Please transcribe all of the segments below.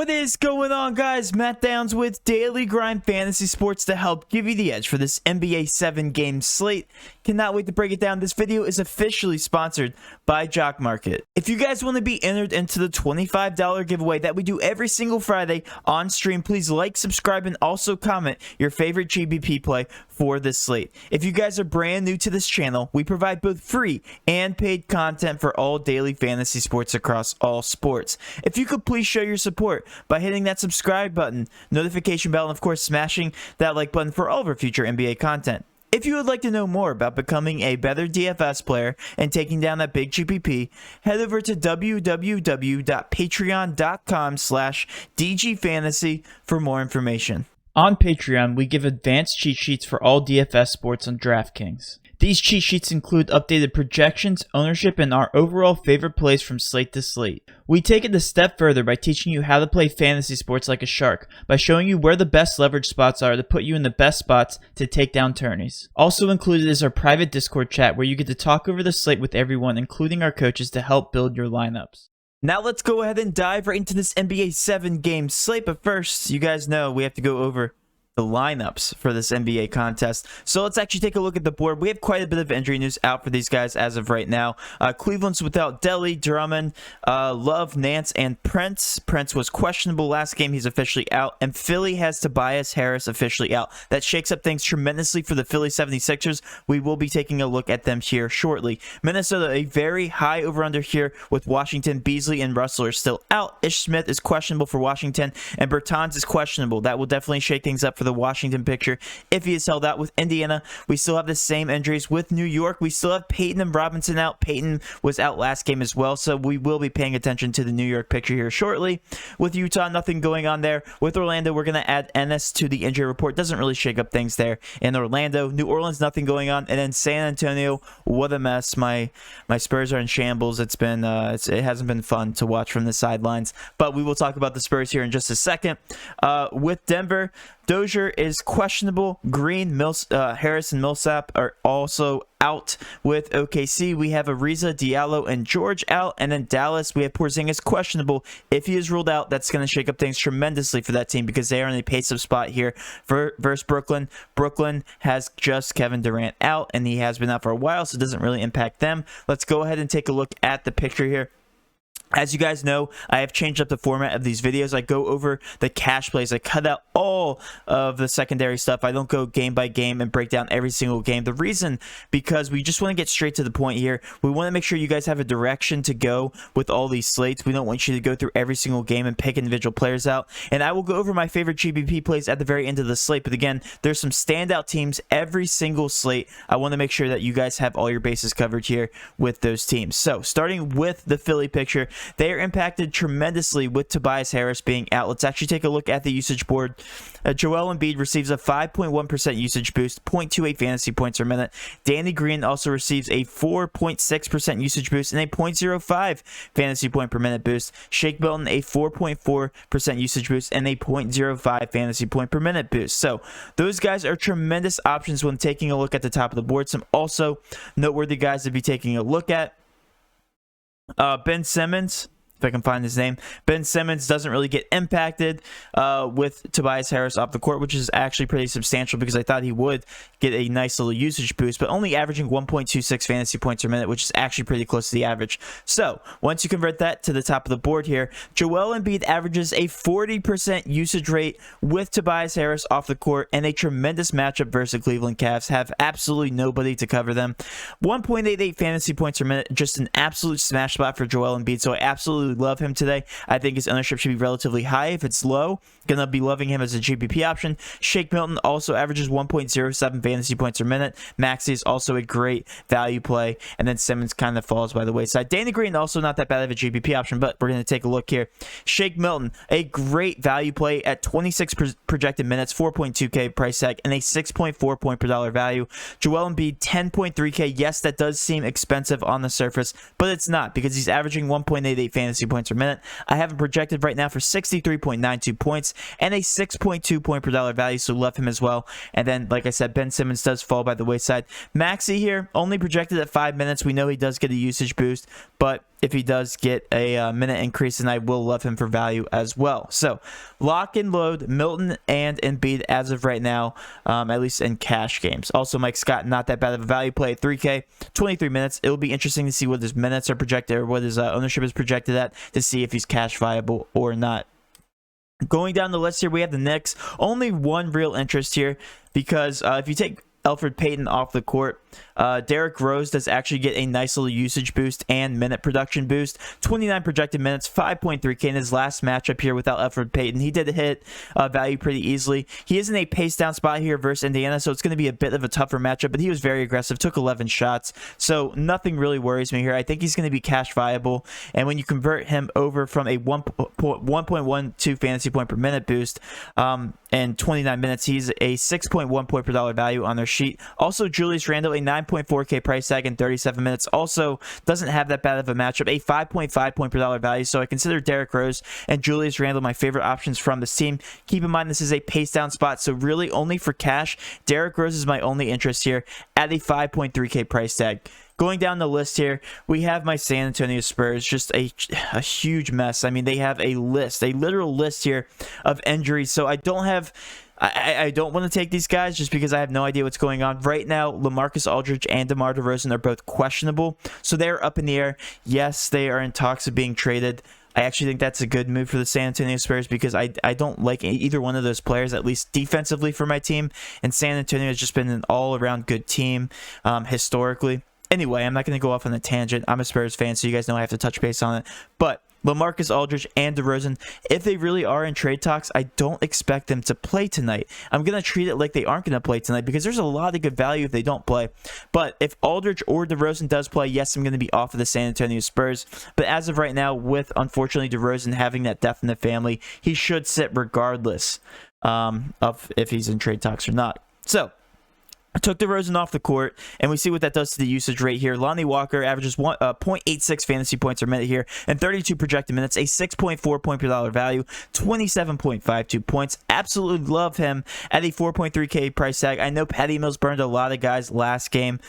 What is going on, guys? Matt Downs with Daily Grind Fantasy Sports to help give you the edge for this NBA 7-game slate. Cannot wait to break it down. This video is officially sponsored by Jock Market. If you guys want to be entered into the $25 giveaway that we do every single Friday on stream, please like, subscribe, and also comment your favorite GBP play for this slate. If you guys are brand new to this channel, we provide both free and paid content for all daily fantasy sports across all sports. If you could please show your support by hitting that subscribe button, notification bell, and of course smashing that like button for all of our future NBA content. If you would like to know more about becoming a better DFS player and taking down that big GPP, head over to www.patreon.com/DGFantasy for more information. On Patreon, we give advanced cheat sheets for all DFS sports on Draftkings. These cheat sheets include updated projections, ownership, and our overall favorite plays from slate to slate. We take it a step further by teaching you how to play fantasy sports like a shark, by showing you where the best leverage spots are to put you in the best spots to take down tourneys. Also included is our private Discord chat where you get to talk over the slate with everyone, including our coaches, to help build your lineups. Now let's go ahead and dive right into this NBA 7-game slate, but first, you guys know we have to go over the lineups for this NBA contest. So let's actually take a look at the board. We have quite a bit of injury news out for these guys as of right now. Cleveland's without Delly, Drummond, Love, Nance, and Prince. Prince was questionable last game. He's officially out. And Philly has Tobias Harris officially out. That shakes up things tremendously for the Philly 76ers. We will be taking a look at them here shortly. Minnesota, a very high over-under here with Washington. Beasley and Russell are still out. Ish Smith is questionable for Washington, and Bertans is questionable. That will definitely shake things up for the Washington picture if he is held out. With Indiana, we still have the same injuries. With New York, we still have Peyton and Robinson out. Peyton was out last game as well, so we will be paying attention to the New York picture here shortly. With Utah, nothing going on there. With Orlando, we're going to add Ennis to the injury report. Doesn't really shake up things there in Orlando. New Orleans, nothing going on. And then San Antonio, what a mess. My Spurs are in shambles. It hasn't been fun to watch from the sidelines, but we will talk about the Spurs here in just a second. With Denver, Dozier is questionable. Green, Harris, and Millsap are also out. With OKC, we have Ariza, Diallo, and George out. And then Dallas, we have Porzingis questionable. If he is ruled out, that's going to shake up things tremendously for that team because they are in a pace-up spot here versus Brooklyn. Brooklyn has just Kevin Durant out, and he has been out for a while, so it doesn't really impact them. Let's go ahead and take a look at the picture here. As you guys know, I have changed up the format of these videos. I go over the cash plays. I cut out all of the secondary stuff. I don't go game by game and break down every single game. The reason, because we just want to get straight to the point here. We want to make sure you guys have a direction to go with all these slates. We don't want you to go through every single game and pick individual players out. And I will go over my favorite GBP plays at the very end of the slate. But again, there's some standout teams every single slate. I want to make sure that you guys have all your bases covered here with those teams. So starting with the Philly picture, they are impacted tremendously with Tobias Harris being out. Let's actually take a look at the usage board. Joel Embiid receives a 5.1% usage boost, 0.28 fantasy points per minute. Danny Green also receives a 4.6% usage boost and a 0.05 fantasy point per minute boost. Shake Milton, a 4.4% usage boost and a 0.05 fantasy point per minute boost. So those guys are tremendous options when taking a look at the top of the board. Some also noteworthy guys to be taking a look at. Ben Simmons, if I can find his name. Ben Simmons doesn't really get impacted with Tobias Harris off the court, which is actually pretty substantial because I thought he would get a nice little usage boost, but only averaging 1.26 fantasy points per minute, which is actually pretty close to the average. So once you convert that to the top of the board here, Joel Embiid averages a 40% usage rate with Tobias Harris off the court, and a tremendous matchup versus the Cleveland Cavs. Have absolutely nobody to cover them. 1.88 fantasy points per minute, just an absolute smash spot for Joel Embiid, so I absolutely love him today. I think his ownership should be relatively high. If it's low, gonna be loving him as a GPP option. Shake Milton also averages 1.07 fantasy points per minute. Maxey is also a great value play, and then Simmons kind of falls by the wayside. Danny Green also not that bad of a GPP option, but we're gonna take a look here. Shake Milton, a great value play at 26 projected minutes, 4.2K price tag, and a 6.4 point per dollar value. Joel Embiid, 10.3K. Yes, that does seem expensive on the surface, but it's not because he's averaging 1.88 fantasy fantasy points per minute. I have him projected right now for 63.92 points and a 6.2 point per dollar value, so love him as well. And then, like I said, Ben Simmons does fall by the wayside. Maxey here, only projected at 5 minutes. We know he does get a usage boost, but if he does get a minute increase, then I will love him for value as well. So lock and load Milton and Embiid as of right now, at least in cash games. Also, Mike Scott, not that bad of a value play at 3K, 23 minutes. It'll be interesting to see what his minutes are projected, or what his ownership is projected at, to see if he's cash viable or not. Going down the list here, we have the Knicks. Only one real interest here, because if you take Elfrid Payton off the court, Derrick Rose does actually get a nice little usage boost and minute production boost. 29 projected minutes, 5.3K in his last matchup here without Elfrid Payton. He did hit value pretty easily. He is in a pace down spot here versus Indiana, so it's going to be a bit of a tougher matchup, but he was very aggressive, took 11 shots, so nothing really worries me here. I think he's going to be cash viable, and when you convert him over from a 1.12 fantasy point per minute boost and 29 minutes, he's a 6.1 point per dollar value on their sheet. Also, Julius Randle, a 9.4K price tag in 37 minutes, also doesn't have that bad of a matchup, a 5.5 point per dollar value. So I consider Derrick Rose and Julius Randle my favorite options from this team. Keep in mind, this is a pace down spot, so really only for cash, Derrick Rose is my only interest here at a 5.3K price tag. Going down the list here, we have my San Antonio Spurs, just a huge mess. I mean, they have a list, a literal list here of injuries, so I don't have... I don't want to take these guys just because I have no idea what's going on. Right now, LaMarcus Aldridge and DeMar DeRozan are both questionable, so they're up in the air. Yes, they are in talks of being traded. I actually think that's a good move for the San Antonio Spurs, because I don't like either one of those players, at least defensively for my team, and San Antonio has just been an all-around good team historically. Anyway, I'm not going to go off on a tangent. I'm a Spurs fan, so you guys know I have to touch base on it. But LaMarcus Aldridge and DeRozan, if they really are in trade talks, I don't expect them to play tonight. I'm going to treat it like they aren't going to play tonight, because there's a lot of good value if they don't play. But if Aldridge or DeRozan does play, yes, I'm going to be off of the San Antonio Spurs. But as of right now, with unfortunately DeRozan having that death in the family, he should sit regardless of if he's in trade talks or not. So I took DeRozan off the court, and we see what that does to the usage rate here. Lonnie Walker averages 0.86 fantasy points per minute here, and 32 projected minutes, a 6.4 point per dollar value, 27.52 points. Absolutely love him at a 4.3K price tag. I know Patty Mills burned a lot of guys last game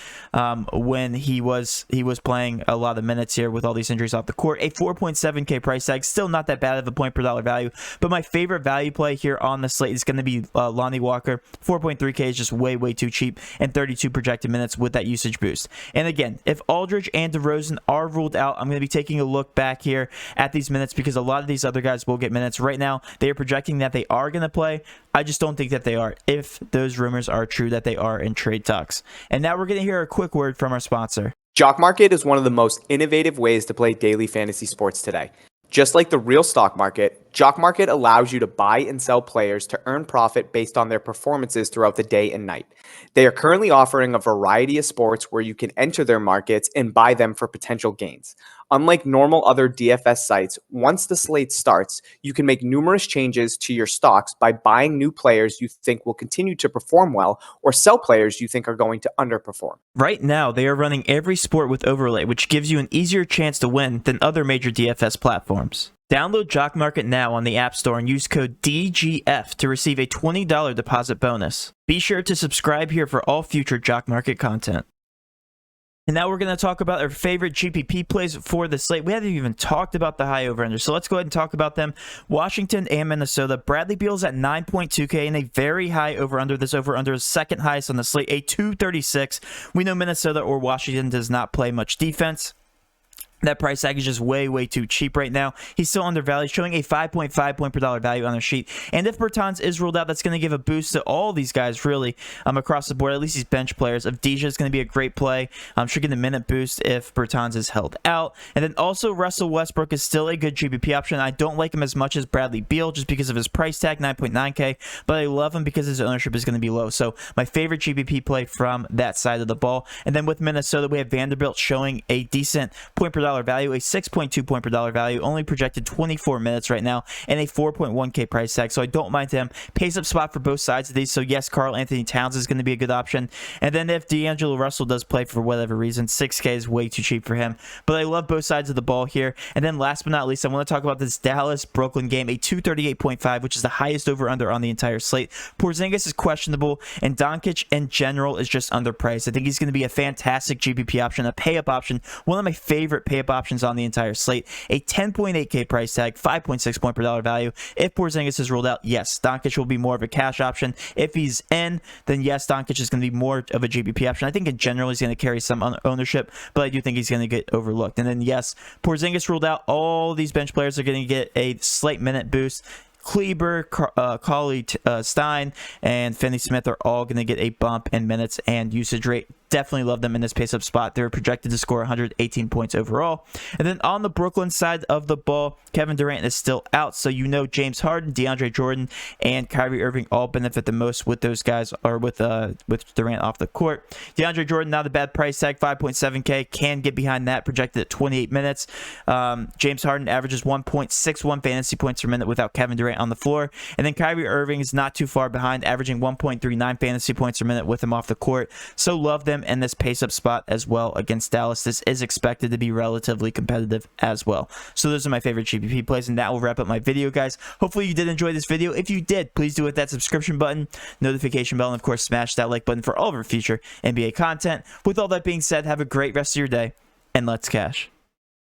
when he was playing a lot of minutes here with all these injuries off the court. A 4.7K price tag, still not that bad of a point per dollar value, but my favorite value play here on the slate is going to be Lonnie Walker. 4.3K is just way too cheap, and 32 projected minutes with that usage boost. And again, if Aldridge and DeRozan are ruled out, I'm going to be taking a look back here at these minutes, because a lot of these other guys will get minutes. Right now, they are projecting that they are going to play. I just don't think that they are, if those rumors are true that they are in trade talks. And now we're going to hear a quick word from our sponsor. Jock Market is one of the most innovative ways to play daily fantasy sports today. Just like the real stock market, Jock Market allows you to buy and sell players to earn profit based on their performances throughout the day and night. They are currently offering a variety of sports where you can enter their markets and buy them for potential gains. Unlike normal other DFS sites, once the slate starts, you can make numerous changes to your stocks by buying new players you think will continue to perform well, or sell players you think are going to underperform. Right now, they are running every sport with overlay, which gives you an easier chance to win than other major DFS platforms. Download Jock Market now on the App Store and use code DGF to receive a $20 deposit bonus. Be sure to subscribe here for all future Jock Market content. And now we're going to talk about our favorite GPP plays for the slate. We haven't even talked about the high over-under, so let's go ahead and talk about them. Washington and Minnesota. Bradley Beal's at 9.2K and a very high over-under. This over-under is second highest on the slate, a 236. We know Minnesota or Washington does not play much defense. That price tag is just way too cheap right now. He's still undervalued, showing a 5.5 point per dollar value on their sheet. And if Bertans is ruled out, that's going to give a boost to all these guys, really, across the board. At least these bench players. Avdija is going to be a great play. Should get a minute boost if Bertans is held out. And then also Russell Westbrook is still a good GBP option. I don't like him as much as Bradley Beal just because of his price tag, 9.9K. But I love him because his ownership is going to be low. So my favorite GBP play from that side of the ball. And then with Minnesota, we have Vanderbilt showing a decent point per dollar value, a 6.2 point per dollar value, only projected 24 minutes right now, and a 4.1K price tag. So I don't mind him. Pace up spot for both sides of these. So yes, Karl Anthony Towns is going to be a good option. And then if D'Angelo Russell does play for whatever reason, 6K is way too cheap for him. But I love both sides of the ball here. And then last but not least, I want to talk about this Dallas-Brooklyn game, a 238.5, which is the highest over-under on the entire slate. Porzingis is questionable, and Doncic in general is just underpriced. I think he's going to be a fantastic GPP option, a pay-up option, one of my favorite pay-up options on the entire slate. A 10.8K price tag, 5.6 point per dollar value. If Porzingis is ruled out, yes, Doncic will be more of a cash option. If he's in, then yes, Doncic is going to be more of a GPP option. I think in general he's going to carry some ownership, but I do think he's going to get overlooked. And then yes, Porzingis ruled out. All these bench players are going to get a slight minute boost. Kleber, Cauley Stein, and Finney Smith are all going to get a bump in minutes and usage rate. Definitely love them in this pace-up spot. They're projected to score 118 points overall. And then on the Brooklyn side of the ball, Kevin Durant is still out. So you know James Harden, DeAndre Jordan, and Kyrie Irving all benefit the most with those guys, or with Durant off the court. DeAndre Jordan, not a bad price tag, 5.7K. Can get behind that, projected at 28 minutes. James Harden averages 1.61 fantasy points per minute without Kevin Durant on the floor. And then Kyrie Irving is not too far behind, averaging 1.39 fantasy points per minute with him off the court. So love them in this pace-up spot as well against Dallas. This is expected to be relatively competitive as well. So those are my favorite GPP plays, and that will wrap up my video, guys. Hopefully you did enjoy this video. If you did, please do hit that subscription button, notification bell, and of course smash that like button for all of our future NBA content. With all that being said, have a great rest of your day, and let's cash.